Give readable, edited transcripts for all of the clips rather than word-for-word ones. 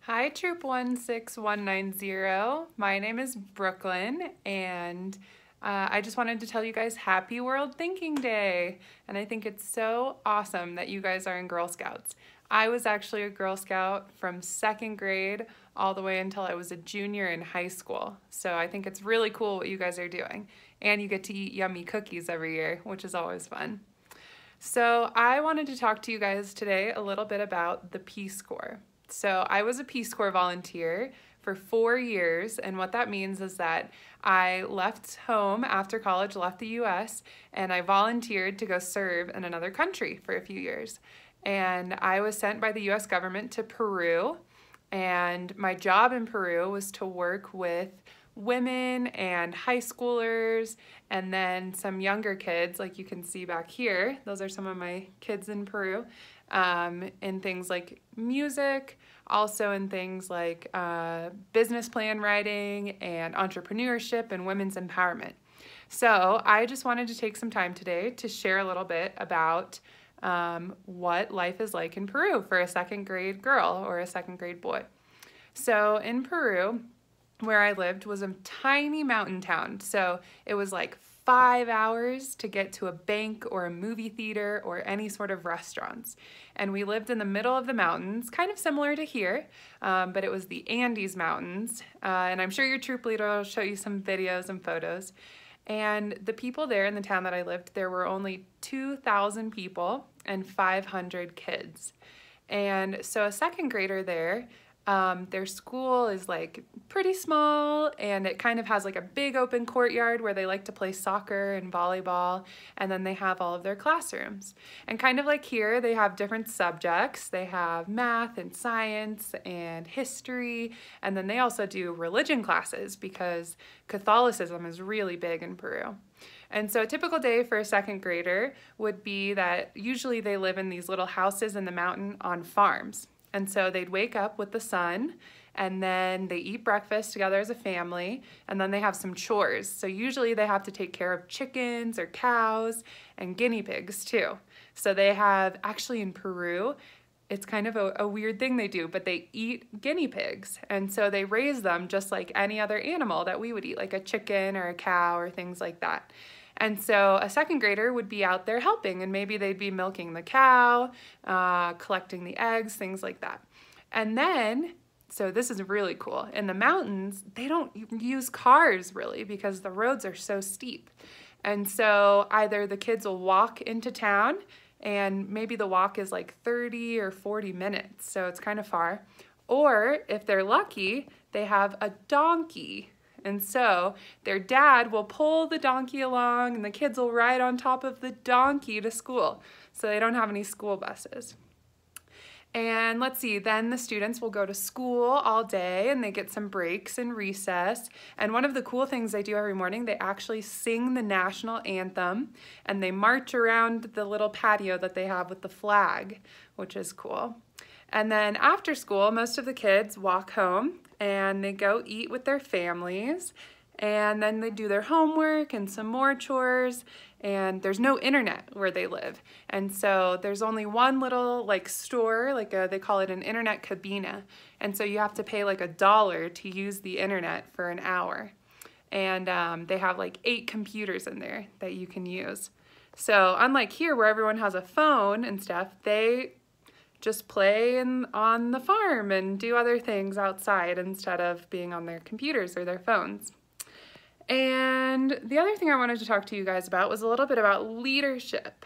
Hi, Troop 16190. My name is Brooklyn, and I just wanted to tell you guys Happy World Thinking Day. And I think it's so awesome that you guys are in Girl Scouts. I was actually a Girl Scout from second grade all the way until I was a junior in high school. So I think it's really cool what you guys are doing. And you get to eat yummy cookies every year, which is always fun. So I wanted to talk to you guys today a little bit about the Peace Corps. So I was a Peace Corps volunteer for 4 years, and what that means is that I left home after college, left the US, and I volunteered to go serve in another country for a few years. And I was sent by the US government to Peru, and my job in Peru was to work with women and high schoolers and then some younger kids, like you can see back here. Those are some of my kids in Peru, in things like music, also in things like business plan writing and entrepreneurship and women's empowerment. So I just wanted to take some time today to share a little bit about what life is like in Peru for a second grade girl or a second grade boy. So in Peru, where I lived was a tiny mountain town. So it was like 5 hours to get to a bank or a movie theater or any sort of restaurants. And we lived in the middle of the mountains, kind of similar to here, but it was the Andes Mountains. And I'm sure your troop leader will show you some videos and photos. And the people there in the town that I lived, there were only 2,000 people and 500 kids. And so a second grader there, their school is like pretty small, and it kind of has like a big open courtyard where they like to play soccer and volleyball, and then they have all of their classrooms. And kind of like here, they have different subjects. They have math and science and history, and then they also do religion classes because Catholicism is really big in Peru. And so a typical day for a second grader would be that usually they live in these little houses in the mountain on farms. And so they'd wake up with the sun, and then they eat breakfast together as a family, and then they have some chores. So usually they have to take care of chickens or cows and guinea pigs too. So they have, actually in Peru, it's kind of a weird thing they do, but they eat guinea pigs. And so they raise them just like any other animal that we would eat, like a chicken or a cow or things like that. And so a second grader would be out there helping, and maybe they'd be milking the cow, collecting the eggs, things like that. And then, so this is really cool, in the mountains, they don't use cars really because the roads are so steep. And so either the kids will walk into town, and maybe the walk is like 30 or 40 minutes, so it's kind of far. Or if they're lucky, they have a donkey. And so their dad will pull the donkey along, and the kids will ride on top of the donkey to school. So they don't have any school buses. And let's see, then the students will go to school all day, and they get some breaks and recess. And one of the cool things they do every morning, they actually sing the national anthem, and they march around the little patio that they have with the flag, which is cool. And then after school, most of the kids walk home and they go eat with their families, and then they do their homework and some more chores, and there's no internet where they live. And so there's only one little like store, they call it an internet cabina. And so you have to pay like $1 to use the internet for an hour. And they have like 8 computers in there that you can use. So unlike here where everyone has a phone and stuff, they just play on the farm and do other things outside instead of being on their computers or their phones. And the other thing I wanted to talk to you guys about was a little bit about leadership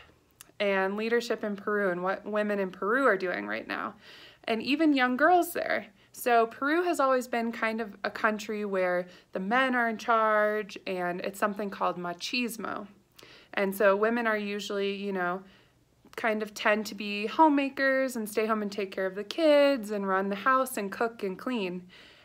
and leadership in Peru and what women in Peru are doing right now, and even young girls there. So Peru has always been kind of a country where the men are in charge, and it's something called machismo. And so women are usually, kind of tend to be homemakers and stay home and take care of the kids and run the house and cook and clean.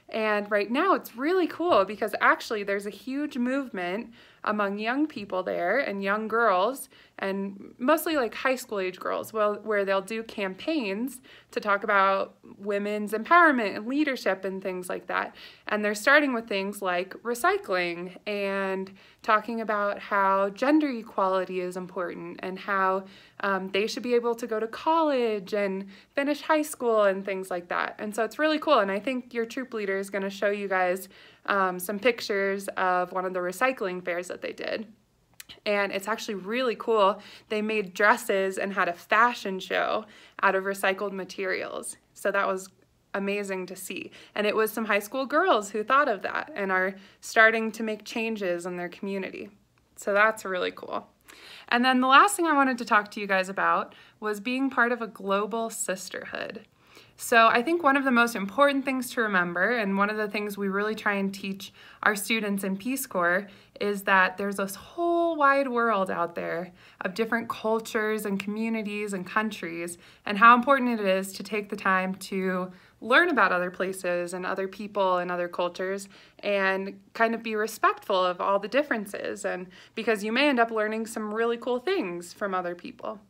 And right now it's really cool because actually there's a huge movement among young people there and young girls, and mostly like high school age girls, where they'll do campaigns to talk about women's empowerment and leadership and things like that. And they're starting with things like recycling and talking about how gender equality is important and how they should be able to go to college and finish high school and things like that. And so it's really cool. And I think your troop leader is going to show you guys some pictures of one of the recycling fairs that they did. And it's actually really cool. They made dresses and had a fashion show out of recycled materials. So that was amazing to see. And it was some high school girls who thought of that and are starting to make changes in their community. So that's really cool. And then the last thing I wanted to talk to you guys about was being part of a global sisterhood. So I think one of the most important things to remember, and one of the things we really try and teach our students in Peace Corps, is that there's this whole wide world out there of different cultures and communities and countries, and how important it is to take the time to learn about other places and other people and other cultures and kind of be respectful of all the differences, and because you may end up learning some really cool things from other people.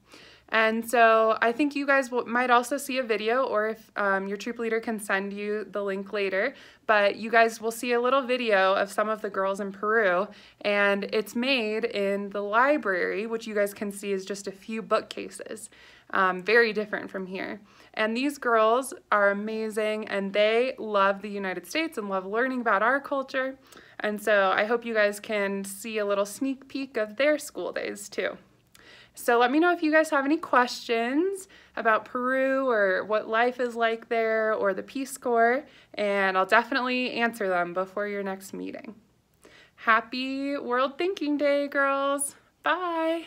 And so I think you guys might also see a video, or if your troop leader can send you the link later, but you guys will see a little video of some of the girls in Peru, and it's made in the library, which you guys can see is just a few bookcases, very different from here. And these girls are amazing, and they love the United States and love learning about our culture. And so I hope you guys can see a little sneak peek of their school days too. So let me know if you guys have any questions about Peru or what life is like there or the Peace Corps, and I'll definitely answer them before your next meeting. Happy World Thinking Day, girls. Bye.